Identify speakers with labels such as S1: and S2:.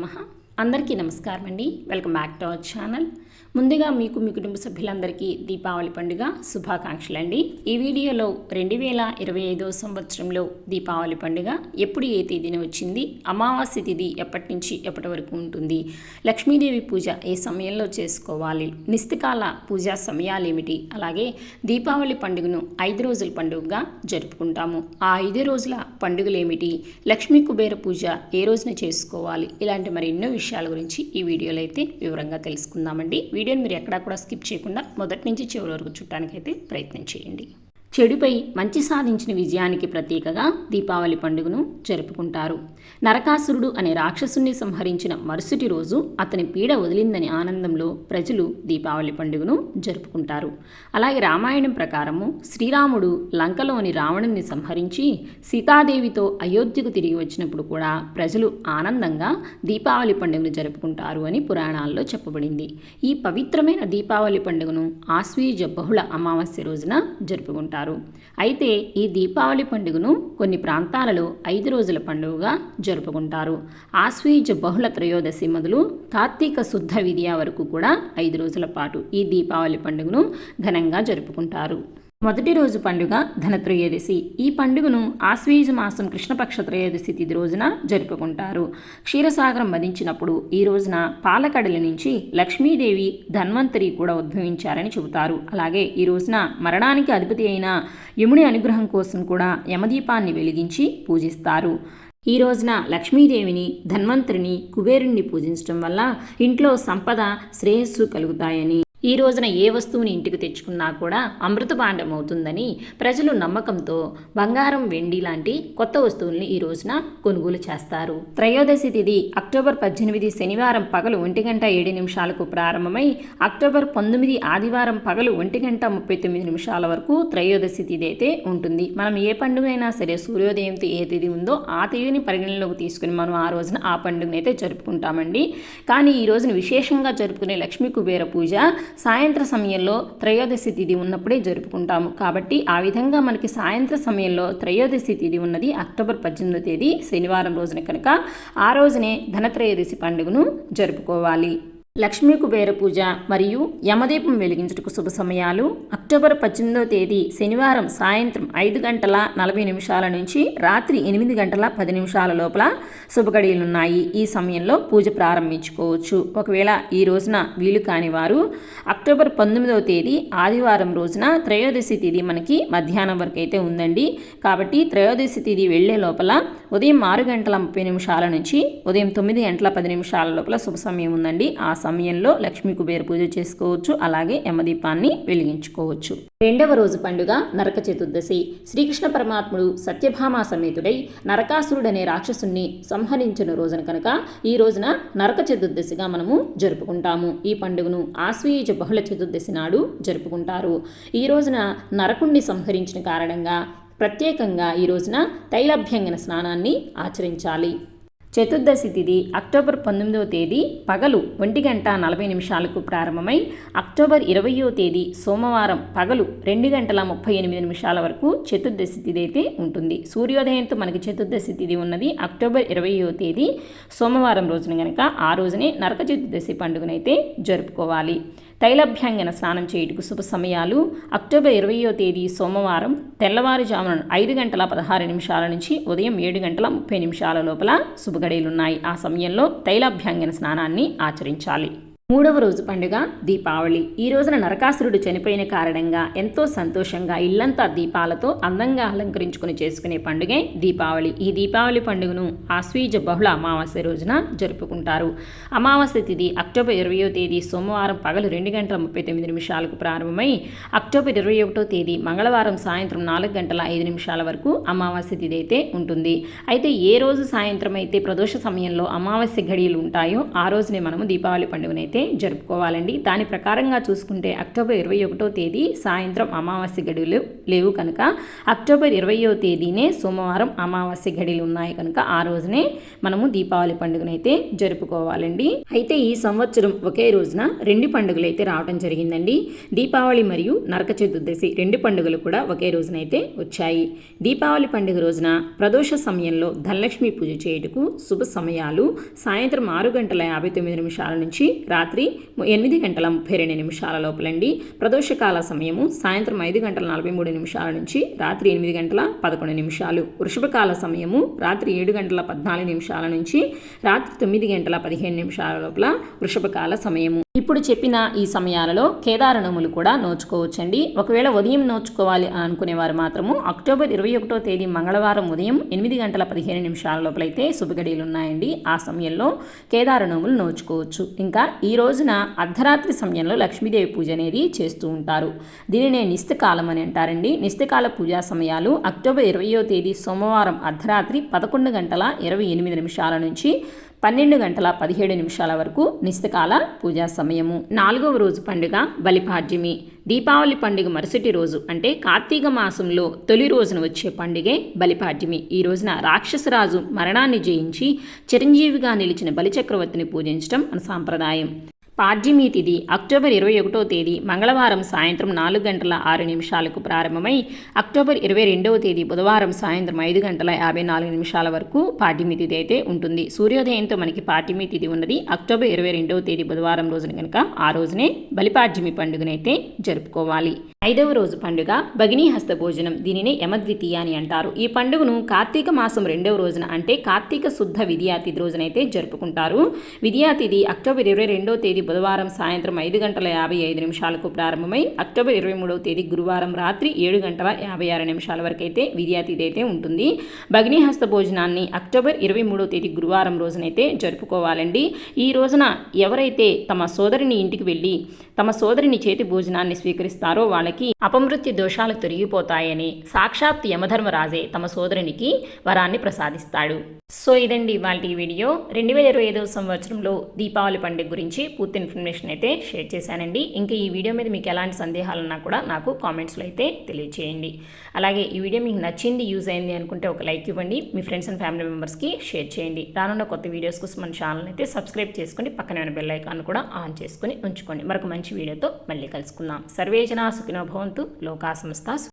S1: నమః. అందరికీ నమస్కారం అండి. Welcome back to our channel. ముందుగా మీకు మీ కుటుంబ సభ్యులందరికీ దీపావళి పండుగ శుభాకాంక్షలు అండి. ఈ వీడియోలో 2025 సంవత్సరంలో దీపావళి పండుగ ఎప్పుడు ఏ తేదీన వచ్చింది, అమావాస్య తిథి ఎప్పటి నుంచి ఎప్పటి వరకు ఉంటుంది, లక్ష్మీదేవి పూజ ఏ సమయంలో చేసుకోవాలి, నిస్తికాల పూజా సమయాలు ఏమిటి, అలాగే దీపావళి పండుగను 5 రోజుల పండుగగా జరుపుకుంటాము. ఆ 5 రోజుల పండుగలు ఏమిటి, లక్ష్మీ కుబేర పూజ ఏ రోజున చేసుకోవాలి, ఇలాంటి మరి ఎన్నో విషయాల గురించి ఈ వీడియోలో అయితే వివరంగా తెలుసుకుందామండి. వీడియోని మీరు ఎక్కడా కూడా స్కిప్ చేయకుండా మొదటి నుంచి చివరి వరకు చూడటానికైతే ప్రయత్నం చేయండి. చెడుపై మంచి సాధించిన విజయానికి ప్రతీకగా దీపావళి పండుగను జరుపుకుంటారు. నరకాసురుడు అనే రాక్షసుని సంహరించిన మరుసటి రోజు అతని పీడ వదిలిందని ఆనందంలో ప్రజలు దీపావళి పండుగను జరుపుకుంటారు. అలాగే రామాయణం ప్రకారము శ్రీరాముడు లంకలోని రావణుని సంహరించి సీతాదేవితో అయోధ్యకు తిరిగి వచ్చినప్పుడు కూడా ప్రజలు ఆనందంగా దీపావళి పండుగను జరుపుకుంటారు అని పురాణాల్లో చెప్పబడింది. ఈ పవిత్రమైన దీపావళి పండుగను ఆశ్వీజ బహుళ అమావాస్య రోజున జరుపుకుంటారు. అయితే ఈ దీపావళి పండుగను కొన్ని ప్రాంతాలలో 5 రోజుల పండుగగా జరుపుకుంటారు. ఆశ్వీజ బహుళ త్రయోదశి మొదలు కార్తీక శుద్ధ విద్య వరకు కూడా 5 రోజుల పాటు ఈ దీపావళి పండుగను ఘనంగా జరుపుకుంటారు. మొదటి రోజు పండుగ ధనత్రయోదశి. ఈ పండుగను ఆశ్వీజ మాసం కృష్ణపక్ష త్రయోదశి తిథి రోజున జరుపుకుంటారు. క్షీరసాగరం వధించినప్పుడు ఈ రోజున పాలకడలి నుంచి లక్ష్మీదేవి ధన్వంతరి కూడా ఉద్భవించారని చెబుతారు. అలాగే ఈ రోజున మరణానికి అధిపతి అయిన యముని అనుగ్రహం కోసం కూడా యమదీపాన్ని వెలిగించి పూజిస్తారు. ఈ రోజున లక్ష్మీదేవిని, ధన్వంతరిని, కుబేరుణ్ణి పూజించడం వల్ల ఇంట్లో సంపద, శ్రేయస్సు కలుగుతాయని, ఈ రోజున ఏ వస్తువుని ఇంటికి తెచ్చుకున్నా కూడా అమృతపాండం అవుతుందని ప్రజలు నమ్మకంతో బంగారం, వెండి లాంటి కొత్త వస్తువుల్ని ఈ రోజున కొనుగోలు చేస్తారు. త్రయోదశి తిథి అక్టోబర్ 18 శనివారం పగలు 1:07 ప్రారంభమై అక్టోబర్ 19 ఆదివారం పగలు 1:39 వరకు త్రయోదశి తిథి అయితే ఉంటుంది. మనం ఏ పండుగ అయినా సరే సూర్యోదయంతో ఏ తిథి ఉందో ఆ తిథిని పరిగణనలోకి తీసుకుని మనం ఆ రోజున ఆ పండుగను అయితే జరుపుకుంటామండి. కానీ ఈ రోజున విశేషంగా జరుపుకునే లక్ష్మీ కుబేర పూజ సాయంత్ర సమయంలో త్రయోదశి తిథి ఉన్నప్పుడే జరుపుకుంటాము. కాబట్టి ఆ విధంగా మనకి సాయంత్ర సమయంలో త్రయోదశి తిథి ఉన్నది అక్టోబర్ 18 శనివారం రోజున కనుక ఆ రోజునే ధనత్రయోదశి పండుగను జరుపుకోవాలి. లక్ష్మీ కుబేర పూజ మరియు యమదీపం వెలిగించుటకు శుభ సమయాలు అక్టోబర్ 18 శనివారం సాయంత్రం 5:40 నుంచి రాత్రి 8:10 లోపల శుభగడియలున్నాయి. ఈ సమయంలో పూజ ప్రారంభించుకోవచ్చు. ఒకవేళ ఈ రోజున వీలు కాని వారు అక్టోబర్ 19 ఆదివారం రోజున త్రయోదశి తిథి మనకి మధ్యాహ్నం వరకు అయితే ఉందండి. కాబట్టి త్రయోదశి తిథి వెళ్లే లోపల ఉదయం 6:30 నుంచి ఉదయం 9:10 లోపల శుభ సమయం ఉందండి. ఆ సమయంలో లక్ష్మీ కుబేర పూజ చేసుకోవచ్చు. అలాగే యమదీపాన్ని వెలిగించుకోవచ్చు. రెండవ రోజు పండుగ నరక చతుర్దశి. శ్రీకృష్ణ పరమాత్ముడు సత్యభామ సమేతుడై నరకాసురుడనే రాక్షసుని సంహరించిన రోజున కనుక ఈ రోజున నరక చతుర్దశిగా మనము జరుపుకుంటాము. ఈ పండుగను ఆశ్వీజ బహుళ చతుర్దశి నాడు జరుపుకుంటారు. ఈ రోజున నరకుణ్ణి సంహరించిన కారణంగా ప్రత్యేకంగా ఈ రోజున తైలాభ్యంగన స్నానాన్ని ఆచరించాలి. చతుర్దశి తిథి అక్టోబర్ 19 పగలు 1:40 ప్రారంభమై అక్టోబర్ 20 సోమవారం పగలు 2:38 వరకు చతుర్దశి తిథి అయితే ఉంటుంది. సూర్యోదయంతో మనకి చతుర్దశి తిథి ఉన్నది అక్టోబర్ 20 సోమవారం రోజున కనుక ఆ రోజునే నరక చతుర్దశి పండుగనైతే జరుపుకోవాలి. తైలాభ్యంగన స్నానం చేయుటకు శుభ సమయాలు అక్టోబర్ 20 సోమవారం తెల్లవారుజామున 5:16 నుంచి ఉదయం 7:30 లోపల శుభగడియలున్నాయి. ఆ సమయంలో తైలాభ్యంగన స్నానాన్ని ఆచరించాలి. మూడవ రోజు పండుగ దీపావళి. ఈ రోజున నరకాసురుడు చనిపోయిన కారణంగా ఎంతో సంతోషంగా ఇల్లంతా దీపాలతో అందంగా అలంకరించుకుని చేసుకునే పండుగే దీపావళి. ఈ దీపావళి పండుగను ఆశ్వీజ బహుళ అమావాస్య రోజున జరుపుకుంటారు. అమావాస్య తిథి అక్టోబర్ 20 సోమవారం పగలు 2:39 ప్రారంభమై అక్టోబర్ 21 మంగళవారం సాయంత్రం 4:05 వరకు అమావాస్య తిథి అయితే ఉంటుంది. అయితే ఏ రోజు సాయంత్రం అయితే ప్రదోష సమయంలో అమావాస్య ఘడియలు ఉంటాయో ఆ రోజునే మనము దీపావళి పండుగనైతే అయితే జరుపుకోవాలండి. దాని ప్రకారంగా చూసుకుంటే అక్టోబర్ 21వ తేదీ సాయంత్రం అమావాస్య గడియలు లేవు కనుక అక్టోబర్ 20వ తేదీనే సోమవారం అమావాస్య గడియలు ఉన్నాయి కనుక ఆ రోజునే మనము దీపావళి పండుగనైతే జరుపుకోవాలండి. అయితే ఈ సంవత్సరం ఒకే రోజున 2 పండుగలు అయితే రావడం జరిగిందండి. దీపావళి మరియు నరక చతుర్దశి 2 పండుగలు కూడా ఒకే రోజునైతే వచ్చాయి. దీపావళి పండుగ రోజున ప్రదోష సమయంలో ధనలక్ష్మి పూజ చేయుటకు శుభ సమయాలు సాయంత్రం 6:59 నుంచి రాత్రి 8:32 లోపలండి. ప్రదోషకాల సమయము సాయంత్రం 5:43 నుంచి రాత్రి 8:11. వృషభకాల సమయము రాత్రి 7:14 నుంచి రాత్రి 9:15 లోపల వృషభకాల సమయము. ఇప్పుడు చెప్పిన ఈ సమయాలలో కేదారనోములు కూడా నోచుకోవచ్చండి. ఒకవేళ ఉదయం నోచుకోవాలి అనుకునేవారు మాత్రము అక్టోబర్ 21వ తేదీ మంగళవారం ఉదయం 8:15 లోపలైతే శుభగడియలు ఉన్నాయండి. ఆ సమయంలో కేదారనోములు నోచుకోవచ్చు. ఇంకా ఈ రోజున అర్ధరాత్రి సమయంలో లక్ష్మీదేవి పూజ అనేది చేస్తూ ఉంటారు. దీనినే నిస్తకాలం అని అంటారండి. నిస్తకాల పూజా సమయాలు అక్టోబర్ 20వ తేదీ సోమవారం అర్ధరాత్రి 11:28 నుంచి 12:17 వరకు నిస్తకాల పూజా సమయము. 4వ రోజు పండుగ బలిపాడ్యమి. దీపావళి పండుగ మరుసటి రోజు అంటే కార్తీక మాసంలో తొలి రోజున వచ్చే పండుగే బలిపాడ్యమి. ఈ రోజున రాక్షసరాజు మరణాన్ని జయించి చిరంజీవిగా నిలిచిన బలిచక్రవర్తిని పూజించడం మన సాంప్రదాయం. పాడ్యమి తిథి అక్టోబర్ 21వ తేదీ మంగళవారం సాయంత్రం 4:06 ప్రారంభమై అక్టోబర్ 22వ తేదీ బుధవారం సాయంత్రం 5:54 వరకు పాడ్యమి తిథి అయితే ఉంటుంది. సూర్యోదయంతో మనకి పాడ్యమి తిథి ఉన్నది అక్టోబర్ 22వ తేదీ బుధవారం రోజున కనుక ఆ రోజునే బలిపాడ్యమి పండుగనైతే జరుపుకోవాలి. 5వ రోజు పండుగ భగినీ హస్త భోజనం. దీనిని యమద్వితీయ అని అంటారు. ఈ పండుగను కార్తీక మాసం 2వ రోజున అంటే కార్తీక శుద్ధ విద్యా తిథి రోజునైతే జరుపుకుంటారు. విద్యా తిథి అక్టోబర్ 22వ తేదీ బుధవారం సాయంత్రం 5:55 ప్రారంభమై అక్టోబర్ 23వ తేదీ గురువారం రాత్రి 7:56 వరకు అయితే విద్యా తిథి అయితే ఉంటుంది. భగినీ హస్త భోజనాన్ని అక్టోబర్ 23వ తేదీ గురువారం రోజునైతే జరుపుకోవాలండి. ఈ రోజున ఎవరైతే తమ సోదరిని ఇంటికి వెళ్ళి తమ సోదరిని చేతి భోజనాన్ని స్వీకరిస్తారో వాళ్ళకి అపమృత్యు దోషాలు తొలగిపోతాయని సాక్షాత్ యమధర్మరాజే తమ సోదరునికి వరాన్ని ప్రసాదిస్తాడు. సో ఇదండి ఇవాళ వీడియో. 2025వ సంవత్సరంలో దీపావళి పండుగ గురించి పూర్తి ఇన్ఫర్మేషన్ అయితే షేర్ చేశానండి. ఇంకా ఈ వీడియో మీద మీకు ఎలాంటి సందేహాలున్నా కూడా నాకు కామెంట్స్లో అయితే తెలియచేయండి. అలాగే ఈ వీడియో మీకు నచ్చింది, యూజ్ అయింది అనుకుంటే ఒక లైక్ ఇవ్వండి. మీ ఫ్రెండ్స్ అండ్ ఫ్యామిలీ మెంబర్స్కి షేర్ చేయండి. రానున్న కొత్త వీడియోస్ కోసం మన ఛానల్ అయితే సబ్స్క్రైబ్ చేసుకుని పక్కనే ఉన్న బెల్ ఐకాన్ కూడా ఆన్ చేసుకుని ఉంచుకోండి. మరొక మంచి వీడియోతో మళ్ళీ కలుసుకుందాం. సర్వే జనా సుఖినో భవంతు. లోకా సమస్తా